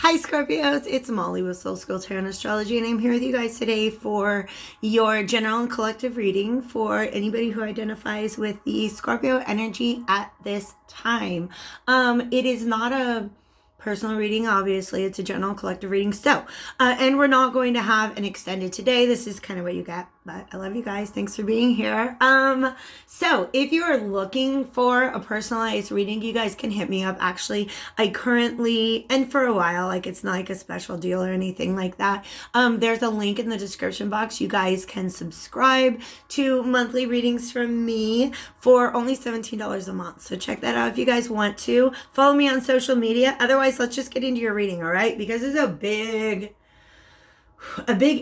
Hi Scorpios, it's Molly with Soul School Tarot and Astrology, and I'm here with you guys today for your general and collective reading for anybody who identifies with the Scorpio energy at this time. It is not a personal reading, obviously. It's a general collective reading. And we're not going to have an extended today. This is kind of what you get, but I love you guys. Thanks for being here. So if you are looking for a personalized reading, you guys can hit me up. Actually, I currently, and for a while, like it's not like a special deal or anything like that. There's a link in the description box. You guys can subscribe to monthly readings from me for only $17 a month. So check that out if you guys want to. Follow me on social media. Otherwise, let's just get into your reading, all right? Because it's a big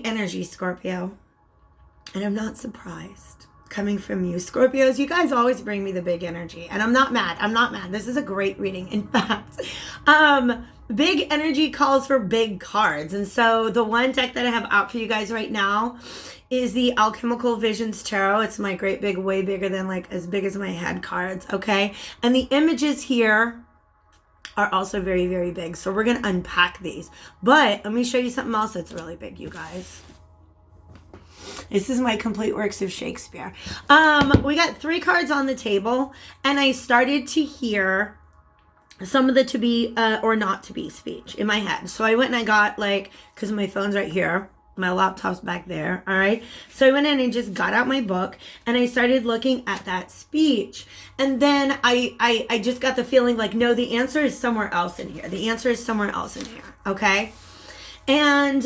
energy, Scorpio. And I'm not surprised coming from you. Scorpios, you guys always bring me the big energy. And I'm not mad. This is a great reading. In fact, big energy calls for big cards. And so the one deck that I have out for you guys right now is the Alchemical Visions Tarot. It's my great big, way bigger than like as big as my head cards, okay? And the images here are also very, very big. So we're going to unpack these. But let me show you something else that's really big, you guys. This is my complete works of Shakespeare. We got 3 cards on the table, and I started to hear some of the to be or not to be speech in my head. So I went and I got because my phone's right here. My laptop's back there, all right? So I went in and just got out my book, and I started looking at that speech. And then I just got the feeling like, no, the answer is somewhere else in here. The answer is somewhere else in here, okay? And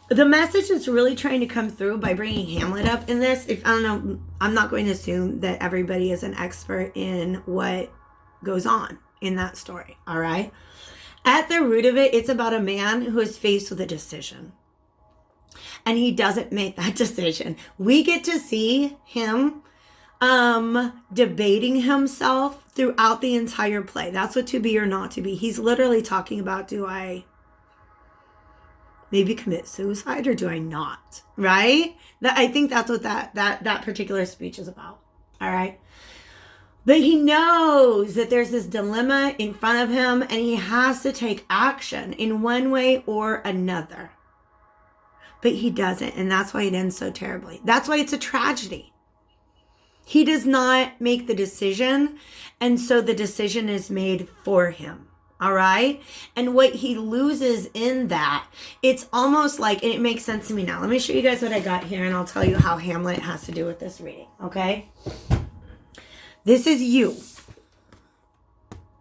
the message is really trying to come through by bringing Hamlet up in this. I don't know, I'm not going to assume that everybody is an expert in what goes on in that story, all right? At the root of it, it's about a man who is faced with a decision. And he doesn't make that decision. We get to see him debating himself throughout the entire play. That's what to be or not to be. He's literally talking about, do I maybe commit suicide or do I not? Right? I think that's what that particular speech is about. All right. But he knows that there's this dilemma in front of him and he has to take action in one way or another. But he doesn't, and that's why it ends so terribly. That's why it's a tragedy. He does not make the decision, and so the decision is made for him. All right? And what he loses in that, it's almost like, and it makes sense to me now. Let me show you guys what I got here, and I'll tell you how Hamlet has to do with this reading, okay? This is you,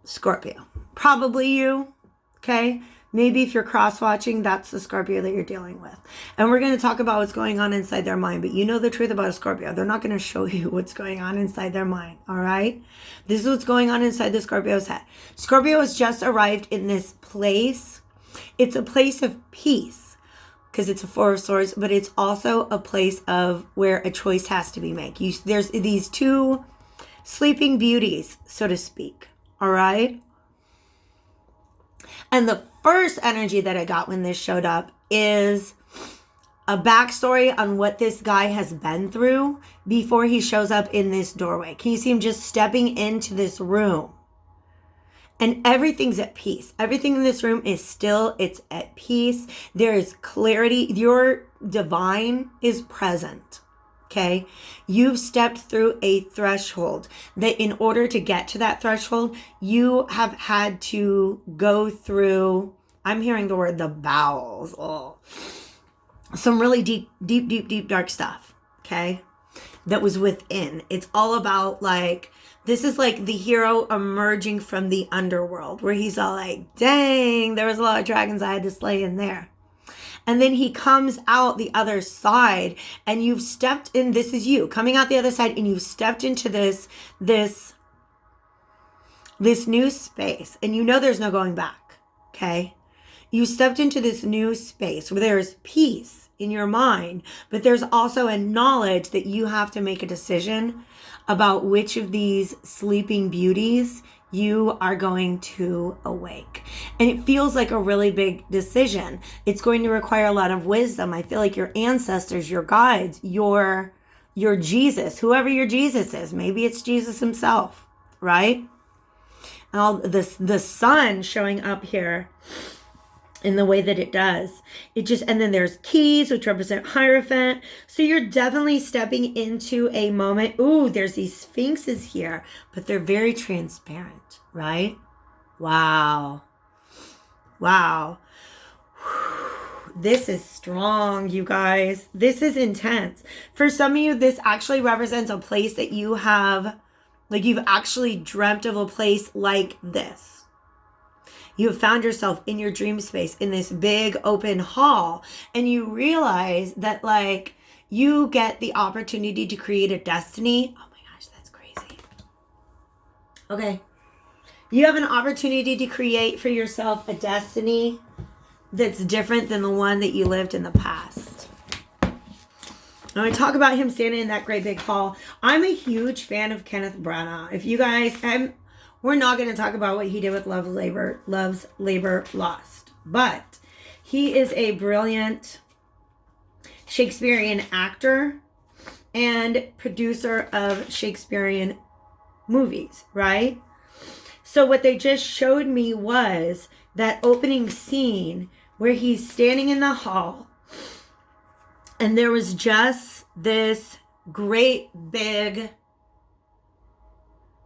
Scorpio. Probably you, okay? Maybe if you're cross-watching, that's the Scorpio that you're dealing with. And we're going to talk about what's going on inside their mind. But you know the truth about a Scorpio. They're not going to show you what's going on inside their mind, all right? This is what's going on inside the Scorpio's head. Scorpio has just arrived in this place. It's a place of peace because it's a 4 of Swords, but it's also a place of where a choice has to be made. There's these 2 sleeping beauties, so to speak, all right? And the first energy that I got when this showed up is a backstory on what this guy has been through before he shows up in this doorway. Can you see him just stepping into this room? And everything's at peace. Everything in this room is still, it's at peace. There is clarity. Your divine is present. Okay, you've stepped through a threshold that in order to get to that threshold, you have had to go through, I'm hearing the word the bowels, some really deep, dark stuff, okay, that was within. It's all about this is like the hero emerging from the underworld where he's all like, dang, there was a lot of dragons I had to slay in there. And then he comes out the other side and you've stepped in, this is you coming out the other side and you've stepped into this new space and you know there's no going back, okay? You stepped into this new space where there's peace in your mind, but there's also a knowledge that you have to make a decision about which of these sleeping beauties you are going to awake. And it feels like a really big decision. It's going to require a lot of wisdom. I feel like your ancestors, your guides, your Jesus, whoever your Jesus is, maybe it's Jesus himself, right? and all this, the sun showing up here in the way that it does. It just, and then there's keys, which represent Hierophant. So you're definitely stepping into a moment. Ooh, there's these sphinxes here, but they're very transparent, right? Wow. Wow. This is strong, you guys. This is intense. For some of you, this actually represents a place that you have, like you've actually dreamt of a place like this. You have found yourself in your dream space in this big open hall, and you realize that like you get the opportunity to create a destiny. Oh my gosh, that's crazy. Okay. You have an opportunity to create for yourself a destiny that's different than the one that you lived in the past. When I talk about him standing in that great big hall, I'm a huge fan of Kenneth Branagh. If you guys, we're not going to talk about what he did with Love's Labor Lost, but he is a brilliant Shakespearean actor and producer of Shakespearean movies, right? So what they just showed me was that opening scene where he's standing in the hall, and there was just this great big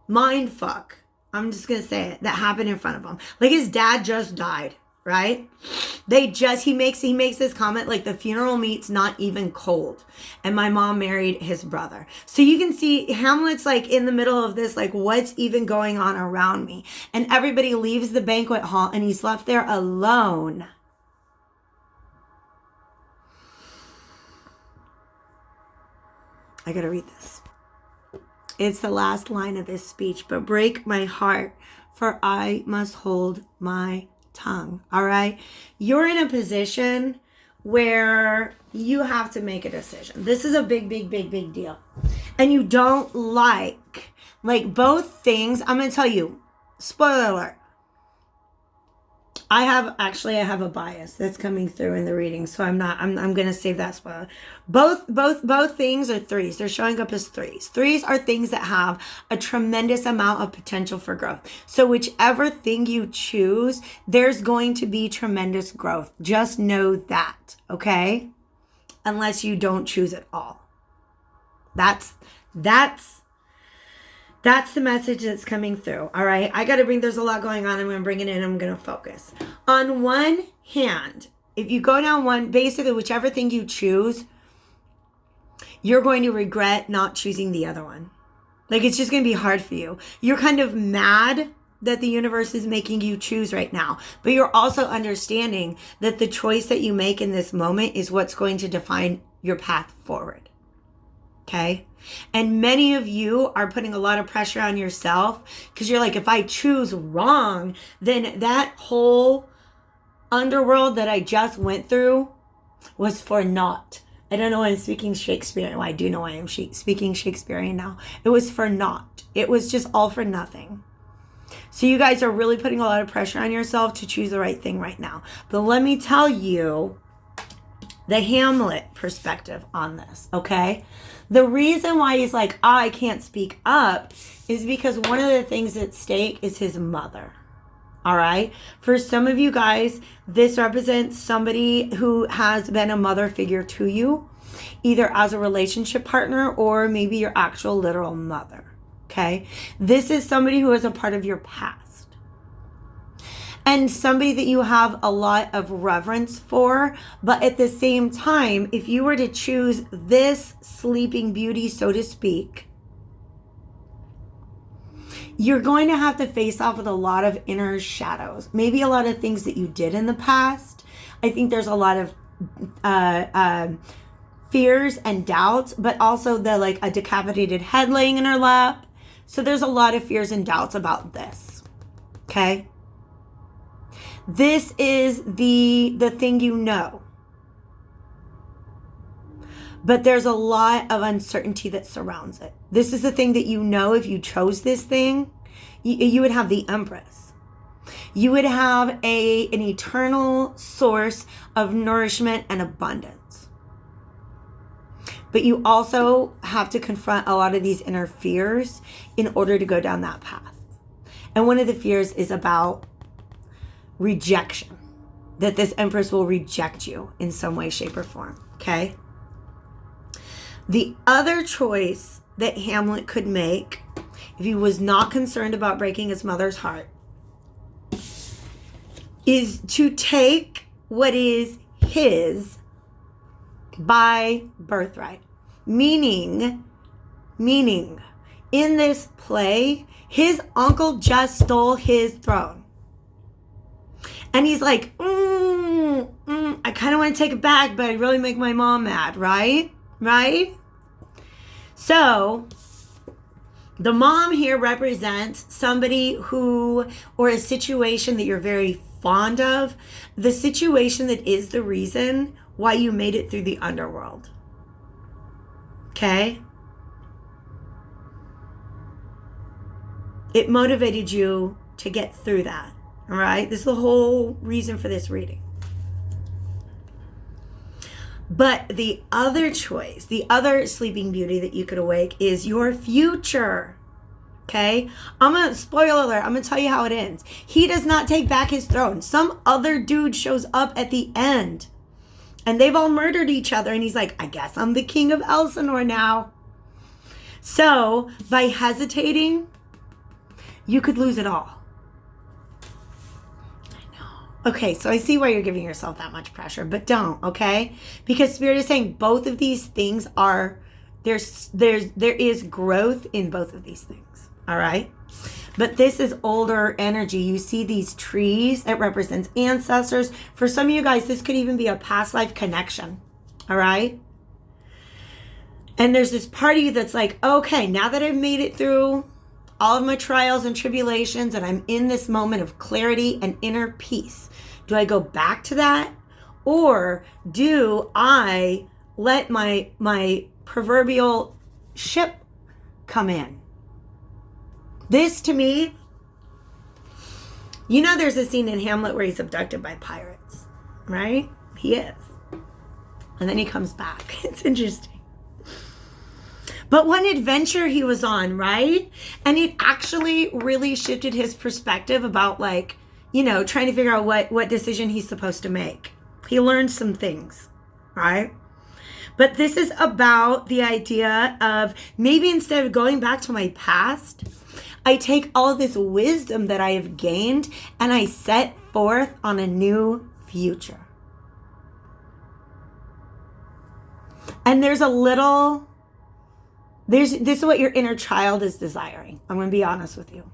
mind fuck. I'm just going to say it. That happened in front of him. Like his dad just died, right? He makes this comment like the funeral meat's not even cold. And my mom married his brother. So you can see Hamlet's like in the middle of this, like what's even going on around me? And everybody leaves the banquet hall and he's left there alone. I got to read this. It's the last line of this speech, but break my heart, for I must hold my tongue. All right. You're in a position where you have to make a decision. This is a big deal. And you don't like both things. I'm going to tell you, spoiler alert. I have a bias that's coming through in the reading. So I'm going to save that spoiler. Both things are threes. They're showing up as threes. Threes are things that have a tremendous amount of potential for growth. So whichever thing you choose, there's going to be tremendous growth. Just know that, okay? Unless you don't choose at all. That's the message that's coming through, all right? There's a lot going on. I'm going to bring it in. I'm going to focus. On one hand, if you go down basically whichever thing you choose, you're going to regret not choosing the other one. Like it's just going to be hard for you. You're kind of mad that the universe is making you choose right now, but you're also understanding that the choice that you make in this moment is what's going to define your path forward. Okay? And many of you are putting a lot of pressure on yourself because you're like, if I choose wrong, then that whole underworld that I just went through was for naught. I don't know why I'm speaking Shakespearean. Well, I do know why I'm speaking Shakespearean now. It was for naught. It was just all for nothing. So you guys are really putting a lot of pressure on yourself to choose the right thing right now. But let me tell you the Hamlet perspective on this, okay? The reason why he's like, I can't speak up is because one of the things at stake is his mother. All right. For some of you guys, this represents somebody who has been a mother figure to you, either as a relationship partner or maybe your actual literal mother. Okay. This is somebody who is a part of your past. And somebody that you have a lot of reverence for. But at the same time, if you were to choose this sleeping beauty, so to speak, you're going to have to face off with a lot of inner shadows. Maybe a lot of things that you did in the past. I think there's a lot of fears and doubts, but also a decapitated head laying in her lap. So there's a lot of fears and doubts about this. Okay? This is the thing you know. But there's a lot of uncertainty that surrounds it. This is the thing that you know if you chose this thing, you would have the Empress. You would have an eternal source of nourishment and abundance. But you also have to confront a lot of these inner fears in order to go down that path. And one of the fears is about rejection, that this Empress will reject you in some way, shape, or form, okay? The other choice that Hamlet could make, if he was not concerned about breaking his mother's heart, is to take what is his by birthright. Meaning, in this play, his uncle just stole his throne. And he's like, I kind of want to take it back, but I'd really make my mom mad, right? Right? So, the mom here represents somebody who, or a situation that you're very fond of, the situation that is the reason why you made it through the underworld. Okay? It motivated you to get through that. All right? This is the whole reason for this reading. But the other choice, the other Sleeping Beauty that you could awake is your future. Okay? Spoiler alert, I'm going to tell you how it ends. He does not take back his throne. Some other dude shows up at the end. And they've all murdered each other. And he's like, I guess I'm the king of Elsinore now. So, by hesitating, you could lose it all. I know. Okay, so I see why you're giving yourself that much pressure. But don't, okay? Because Spirit is saying both of these things are, there is growth in both of these things. All right? But this is older energy. You see these trees. It represents ancestors. For some of you guys, this could even be a past life connection. All right? And there's this part of you that's like, okay, now that I've made it through all of my trials and tribulations and I'm in this moment of clarity and inner peace, do I go back to that? Or do I let my proverbial ship come in? This, to me, you know there's a scene in Hamlet where he's abducted by pirates, right? He is. And then he comes back. It's interesting. But what adventure he was on, right? And it actually really shifted his perspective about, like, you know, trying to figure out what decision he's supposed to make. He learned some things, right? But this is about the idea of maybe instead of going back to my past, I take all this wisdom that I have gained and I set forth on a new future. And this is what your inner child is desiring. I'm going to be honest with you.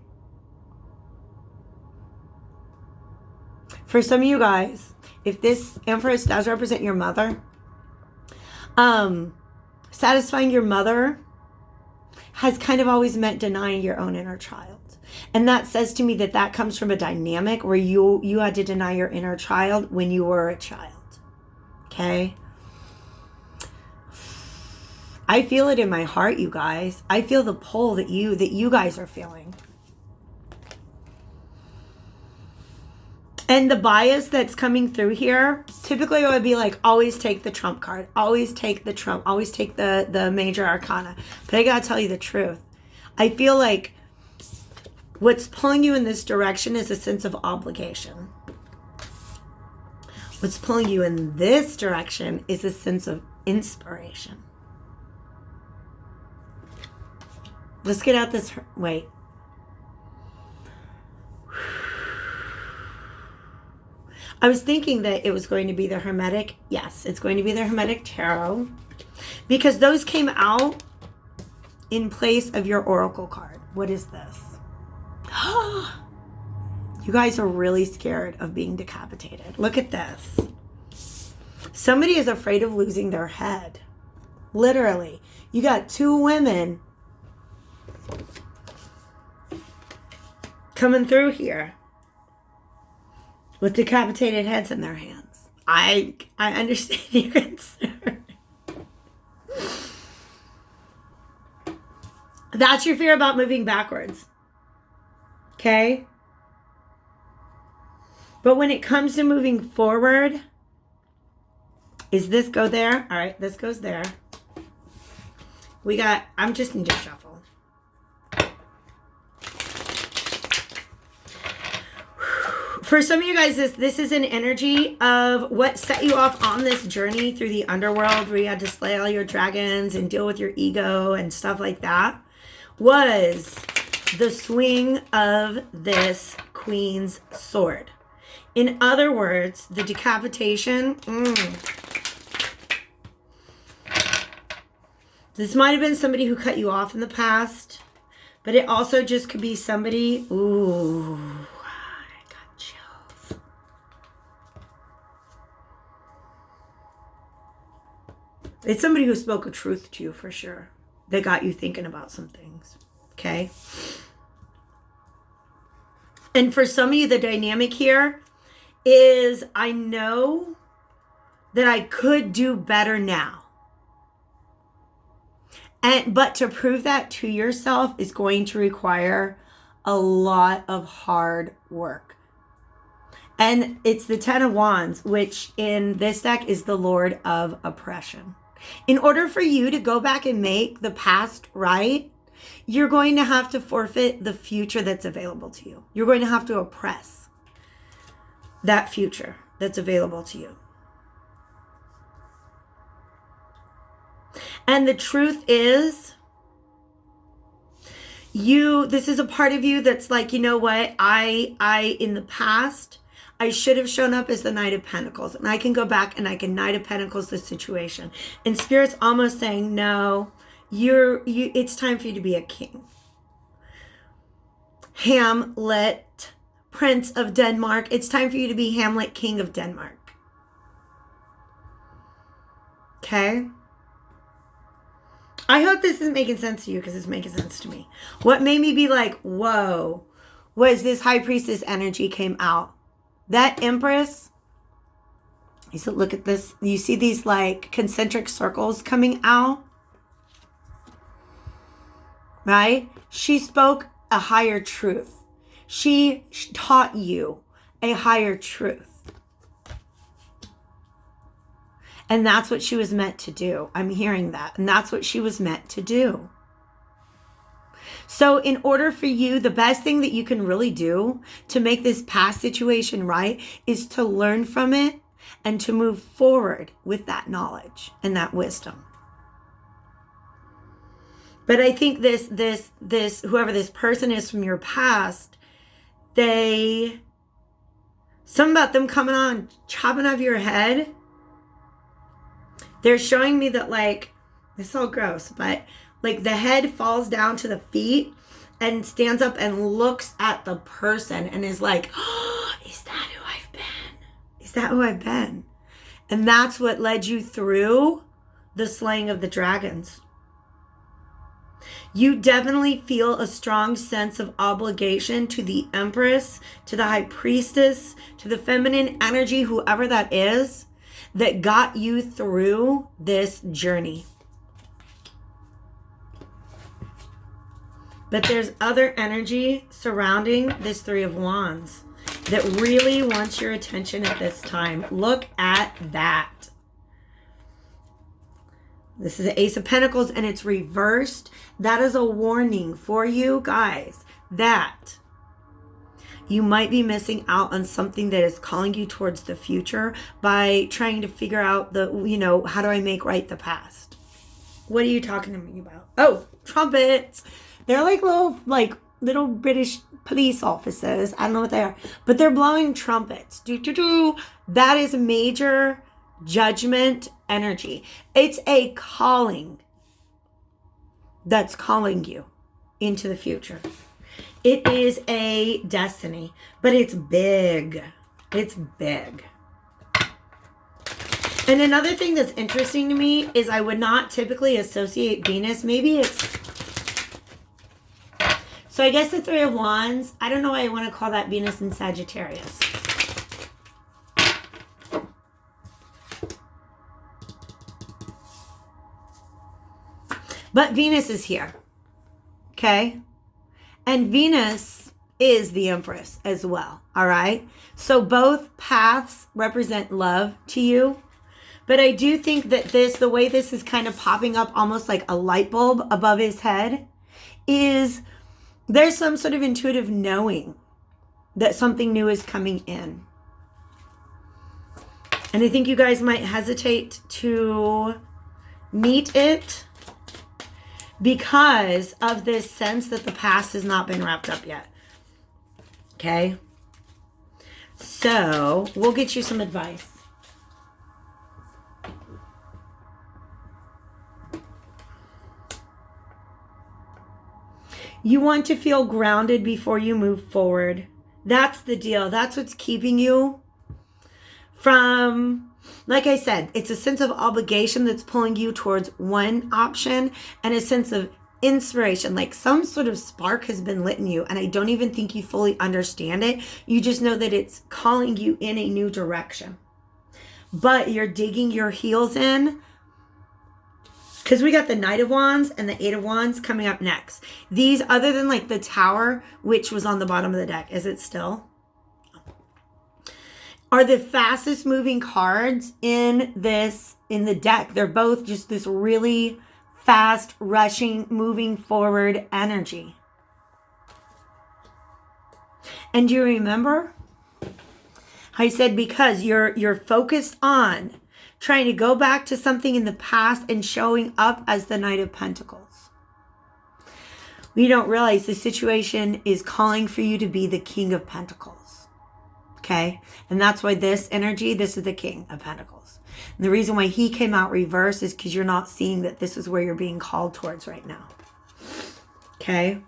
For some of you guys, if this Empress does represent your mother, satisfying your mother has kind of always meant denying your own inner child. And that says to me that comes from a dynamic where you had to deny your inner child when you were a child. Okay? I feel it in my heart, you guys. I feel the pull that you guys are feeling. And the bias that's coming through here, typically it would be like, always take the trump card. Always take the trump. Always take the major arcana. But I gotta tell you the truth. I feel like what's pulling you in this direction is a sense of obligation. What's pulling you in this direction is a sense of inspiration. Let's get out this... Wait. I was thinking that it was going to be the Hermetic. Yes, it's going to be the Hermetic Tarot. Because those came out in place of your Oracle card. What is this? You guys are really scared of being decapitated. Look at this. Somebody is afraid of losing their head. Literally. You got two women coming through here with decapitated heads in their hands. I understand your concern. That's your fear about moving backwards. Okay? But when it comes to moving forward, is this go there? All right, this goes there. I'm just need to shuffle. For some of you guys, this is an energy of what set you off on this journey through the underworld, where you had to slay all your dragons and deal with your ego and stuff like that, was the swing of this Queen's sword. In other words, the decapitation. This might have been somebody who cut you off in the past, but it also just could be somebody. Ooh, I got chills. It's somebody who spoke a truth to you for sure. That got you thinking about some things. Okay? And for some of you, the dynamic here is, I know that I could do better now. But to prove that to yourself is going to require a lot of hard work. And it's the Ten of Wands, which in this deck is the Lord of Oppression. In order for you to go back and make the past right, you're going to have to forfeit the future that's available to you. You're going to have to oppress that future that's available to you. And the truth is, this is a part of you that's like, you know what? I in the past, I should have shown up as the Knight of Pentacles, and I can go back and I can Knight of Pentacles the situation. And Spirit's almost saying, no, it's time for you to be a king. Hamlet, Prince of Denmark. It's time for you to be Hamlet, King of Denmark. Okay? I hope this is making sense to you, because it's making sense to me. What made me be like, whoa, was this High Priestess energy came out. That Empress, you said, look at this. You see these like concentric circles coming out? Right? She spoke a higher truth. She taught you a higher truth. And that's what she was meant to do. I'm hearing that. And that's what she was meant to do. So in order for you, the best thing that you can really do to make this past situation right is to learn from it and to move forward with that knowledge and that wisdom. But I think this whoever this person is from your past, something about them coming on, chopping off your head. They're showing me that, like, it's all gross, but like the head falls down to the feet and stands up and looks at the person and is like, oh, is that who I've been? Is that who I've been? And that's what led you through the slaying of the dragons. You definitely feel a strong sense of obligation to the Empress, to the High Priestess, to the feminine energy, whoever that is, that got you through this journey. But there's other energy surrounding this Three of Wands that really wants your attention at this time. Look at that. This is the Ace of Pentacles and it's reversed. That is a warning for you guys that you might be missing out on something that is calling you towards the future by trying to figure out how do I make right the past? What are you talking to me about? Oh, trumpets. They're like little British police officers. I don't know what they are, but they're blowing trumpets. That is major judgment energy. It's a calling that's calling you into the future. It is a destiny, but it's big. It's big. And another thing that's interesting to me is I would not typically associate Venus. Maybe it's... So I guess the Three of Wands, I don't know why I want to call that Venus in Sagittarius. But Venus is here. Okay? And Venus is the Empress as well, all right? So both paths represent love to you. But I do think that the way this is kind of popping up almost like a light bulb above his head, is there's some sort of intuitive knowing that something new is coming in. And I think you guys might hesitate to meet it because of this sense that the past has not been wrapped up yet. Okay? So, we'll get you some advice. You want to feel grounded before you move forward. That's the deal. That's what's keeping you from, like I said, it's a sense of obligation that's pulling you towards one option, and a sense of inspiration, like some sort of spark has been lit in you, and I don't even think you fully understand it. You just know that it's calling you in a new direction. But you're digging your heels in, because we got the Knight of Wands and the Eight of Wands coming up next. These, other than like the Tower, which was on the bottom of the deck, is it still? Are the fastest moving cards in the deck. They're both just this really fast, rushing, moving forward energy. And do you remember? I said because you're focused on trying to go back to something in the past and showing up as the Knight of Pentacles. We don't realize the situation is calling for you to be the King of Pentacles. Okay? And that's why this energy, this is the King of Pentacles. And the reason why he came out reverse is because you're not seeing that this is where you're being called towards right now. Okay?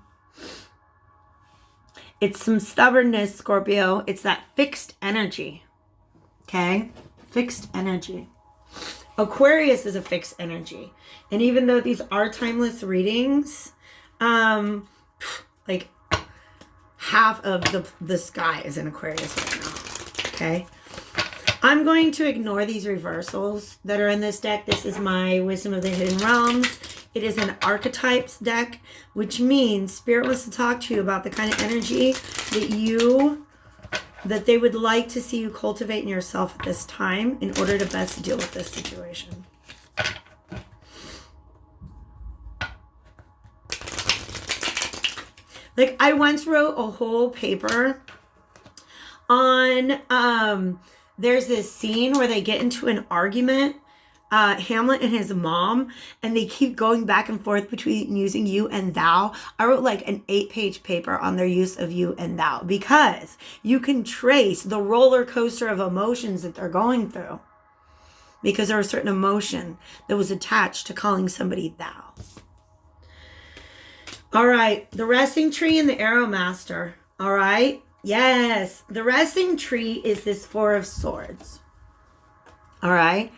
It's some stubbornness, Scorpio. It's that fixed energy. Okay? Fixed energy. Aquarius is a fixed energy. And even though these are timeless readings, like half of the sky is in Aquarius right now. Okay? I'm going to ignore these reversals that are in this deck. This is my Wisdom of the Hidden Realms. It is an archetypes deck, which means Spirit wants to talk to you about the kind of energy that they would like to see you cultivate in yourself at this time in order to best deal with this situation. Like, I once wrote a whole paper on, there's this scene where they get into an argument, Hamlet and his mom, and they keep going back and forth between using you and thou. I wrote like an 8-page paper on their use of you and thou, because you can trace the roller coaster of emotions that they're going through, because there was a certain emotion that was attached to calling somebody thou. All right, the resting tree and the arrow master. All right, yes, the resting tree is this Four of Swords. All right.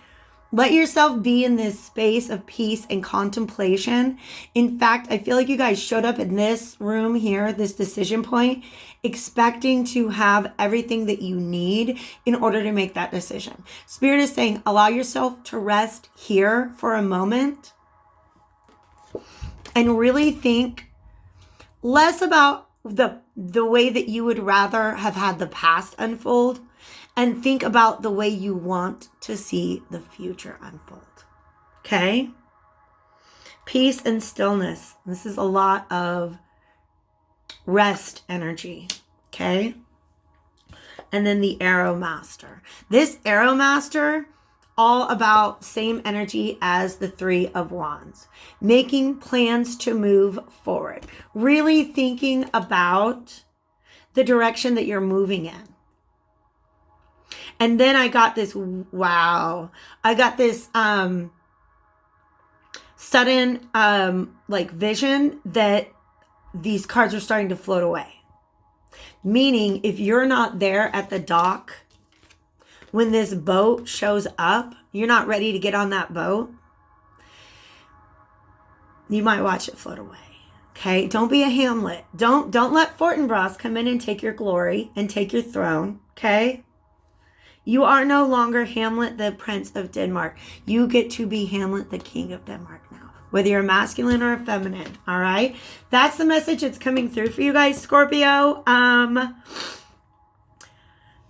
Let yourself be in this space of peace and contemplation. In fact, I feel like you guys showed up in this room here, this decision point, expecting to have everything that you need in order to make that decision. Spirit is saying, allow yourself to rest here for a moment and really think less about the way that you would rather have had the past unfold, and think about the way you want to see the future unfold. Okay? Peace and stillness. This is a lot of rest energy. Okay? And then the arrow master. This arrow master, all about same energy as the Three of Wands. Making plans to move forward. Really thinking about the direction that you're moving in. And then I got this, wow, I got this sudden like vision that these cards are starting to float away. Meaning, if you're not there at the dock when this boat shows up, you're not ready to get on that boat, you might watch it float away. Okay? Don't be a Hamlet. Don't let Fortinbras come in and take your glory and take your throne. Okay? You are no longer Hamlet, the Prince of Denmark. You get to be Hamlet, the King of Denmark now. Whether you're masculine or feminine, all right? That's the message that's coming through for you guys, Scorpio.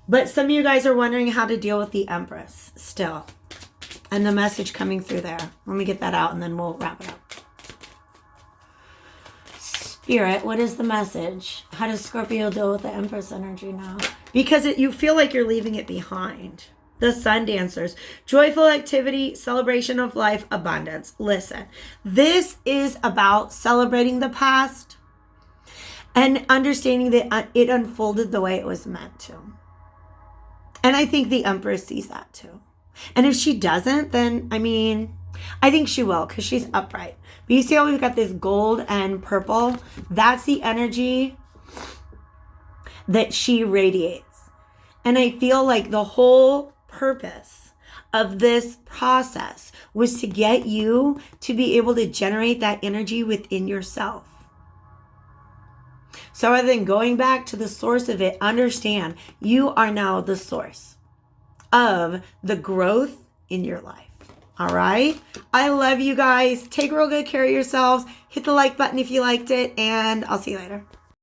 But some of you guys are wondering how to deal with the Empress still. And the message coming through there. Let me get that out and then we'll wrap it up. Spirit, what is the message? How does Scorpio deal with the Empress energy now? Because you feel like you're leaving it behind. The Sun Dancers. Joyful activity, celebration of life, abundance. Listen, this is about celebrating the past and understanding that it unfolded the way it was meant to. And I think the Empress sees that too. And if she doesn't, then, I mean, I think she will because she's upright. But you see how we've got this gold and purple? That's the energy that she radiates. And I feel like the whole purpose of this process was to get you to be able to generate that energy within yourself. So rather than going back to the source of it, understand you are now the source of the growth in your life. All right. I love you guys. Take real good care of yourselves. Hit the like button if you liked it, and I'll see you later.